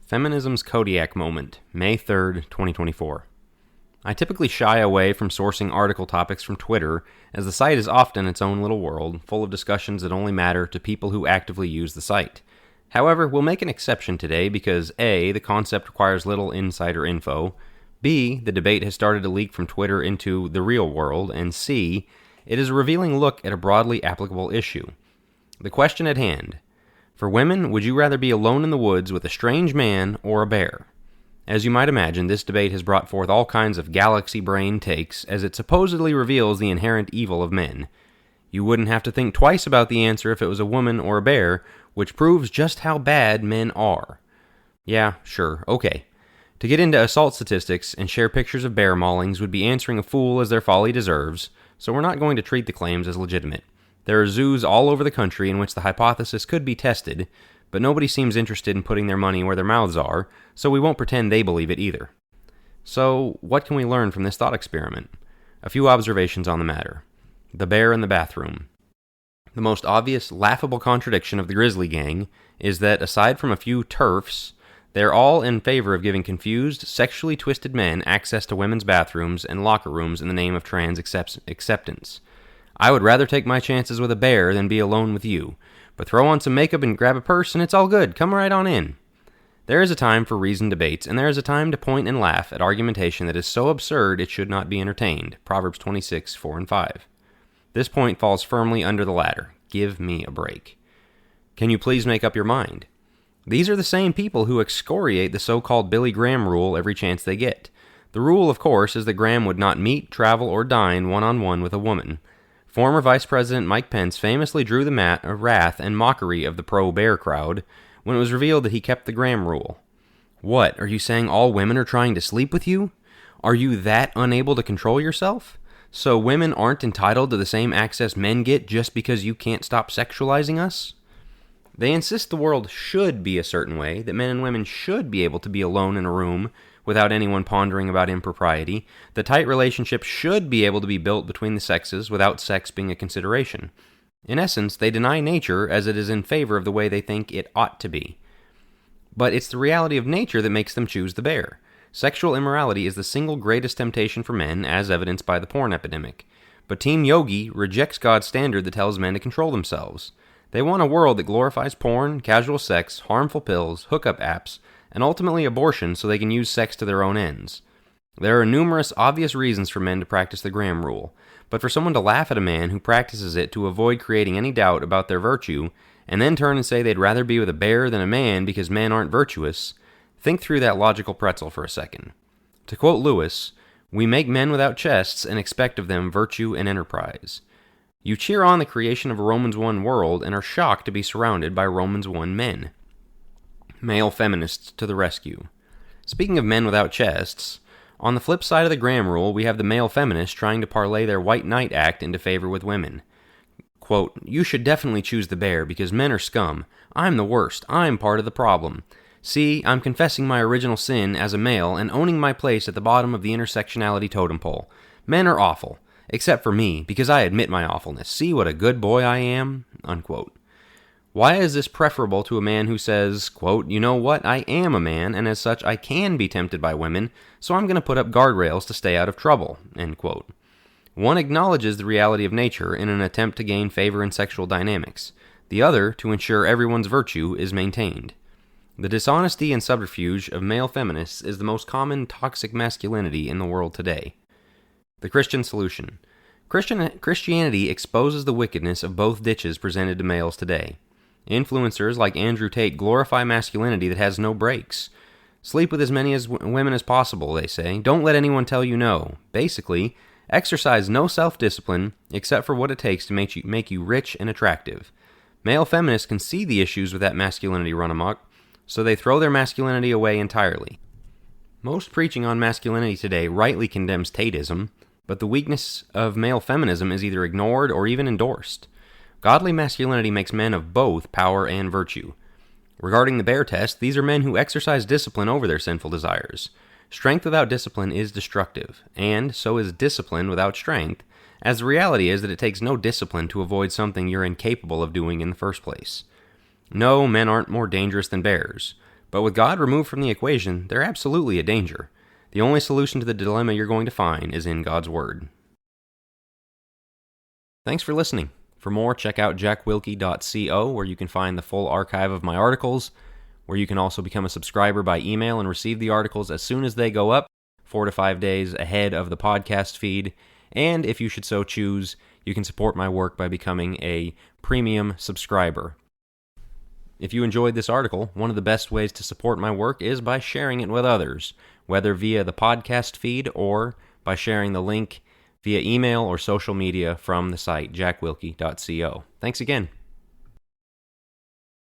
Feminism's Kodiak Moment, May 3rd, 2024. I typically shy away from sourcing article topics from Twitter, as the site is often its own little world, full of discussions that only matter to people who actively use the site. However, we'll make an exception today because A, the concept requires little insider info, B, the debate has started to leak from Twitter into the real world, and C, it is a revealing look at a broadly applicable issue. The question at hand: for women, would you rather be alone in the woods with a strange man or a bear? As you might imagine, this debate has brought forth all kinds of galaxy brain takes, as it supposedly reveals the inherent evil of men. You wouldn't have to think twice about the answer if it was a woman or a bear, which proves just how bad men are. Yeah, sure, okay. To get into assault statistics and share pictures of bear maulings would be answering a fool as their folly deserves, so we're not going to treat the claims as legitimate. There are zoos all over the country in which the hypothesis could be tested, but nobody seems interested in putting their money where their mouths are, so we won't pretend they believe it either. So, what can we learn from this thought experiment? A few observations on the matter. The bear in the bathroom. The most obvious, laughable contradiction of the Grizzly Gang is that, aside from a few TERFs, they're all in favor of giving confused, sexually twisted men access to women's bathrooms and locker rooms in the name of trans acceptance. I would rather take my chances with a bear than be alone with you, but throw on some makeup and grab a purse and it's all good. Come right on in. There is a time for reasoned debates, and there is a time to point and laugh at argumentation that is so absurd it should not be entertained. Proverbs 26, 4 and 5. This point falls firmly under the latter. Give me a break. Can you please make up your mind? These are the same people who excoriate the so-called Billy Graham rule every chance they get. The rule, of course, is that Graham would not meet, travel, or dine one-on-one with a woman. Former Vice President Mike Pence famously drew the wrath and mockery of the pro-bear crowd when it was revealed that he kept the Graham rule. What, are you saying all women are trying to sleep with you? Are you that unable to control yourself? So women aren't entitled to the same access men get just because you can't stop sexualizing us? They insist the world should be a certain way, that men and women should be able to be alone in a room without anyone pondering about impropriety. The tight relationship should be able to be built between the sexes without sex being a consideration. In essence, they deny nature as it is in favor of the way they think it ought to be. But it's the reality of nature that makes them choose the bear. Sexual immorality is the single greatest temptation for men, as evidenced by the porn epidemic. But Team Yogi rejects God's standard that tells men to control themselves. They want a world that glorifies porn, casual sex, harmful pills, hookup apps, and ultimately abortion so they can use sex to their own ends. There are numerous obvious reasons for men to practice the Graham rule, but for someone to laugh at a man who practices it to avoid creating any doubt about their virtue, and then turn and say they'd rather be with a bear than a man because men aren't virtuous, think through that logical pretzel for a second. To quote Lewis, "We make men without chests and expect of them virtue and enterprise." You cheer on the creation of a Romans 1 world and are shocked to be surrounded by Romans 1 men. Male feminists to the rescue. Speaking of men without chests, on the flip side of the Graham rule, we have the male feminists trying to parlay their white knight act into favor with women. Quote, "You should definitely choose the bear because men are scum. I'm the worst. I'm part of the problem. See, I'm confessing my original sin as a male and owning my place at the bottom of the intersectionality totem pole. Men are awful, except for me, because I admit my awfulness. See what a good boy I am?" Unquote. Why is this preferable to a man who says, quote, "You know what, I am a man, and as such I can be tempted by women, so I'm going to put up guardrails to stay out of trouble," end quote. One acknowledges the reality of nature in an attempt to gain favor in sexual dynamics. The other, to ensure everyone's virtue is maintained. The dishonesty and subterfuge of male feminists is the most common toxic masculinity in the world today. The Christian solution. Christianity exposes the wickedness of both ditches presented to males today. Influencers like Andrew Tate glorify masculinity that has no brakes. Sleep with as many women as possible, they say. Don't let anyone tell you no. Basically, exercise no self-discipline except for what it takes to make you rich and attractive. Male feminists can see the issues with that masculinity run amok, so they throw their masculinity away entirely. Most preaching on masculinity today rightly condemns Tateism, but the weakness of male feminism is either ignored or even endorsed. Godly masculinity makes men of both power and virtue. Regarding the bear test, these are men who exercise discipline over their sinful desires. Strength without discipline is destructive, and so is discipline without strength, as the reality is that it takes no discipline to avoid something you're incapable of doing in the first place. No, men aren't more dangerous than bears, But with God removed from the equation, they're absolutely a danger. The only solution to the dilemma you're going to find is in God's Word. Thanks for listening. For more, check out jackwilkie.co, where you can find the full archive of my articles, where you can also become a subscriber by email and receive the articles as soon as they go up, 4 to 5 days ahead of the podcast feed. And if you should so choose, you can support my work by becoming a premium subscriber. If you enjoyed this article, one of the best ways to support my work is by sharing it with others, whether via the podcast feed or by sharing the link via email or social media from the site jackwilkie.co. Thanks again.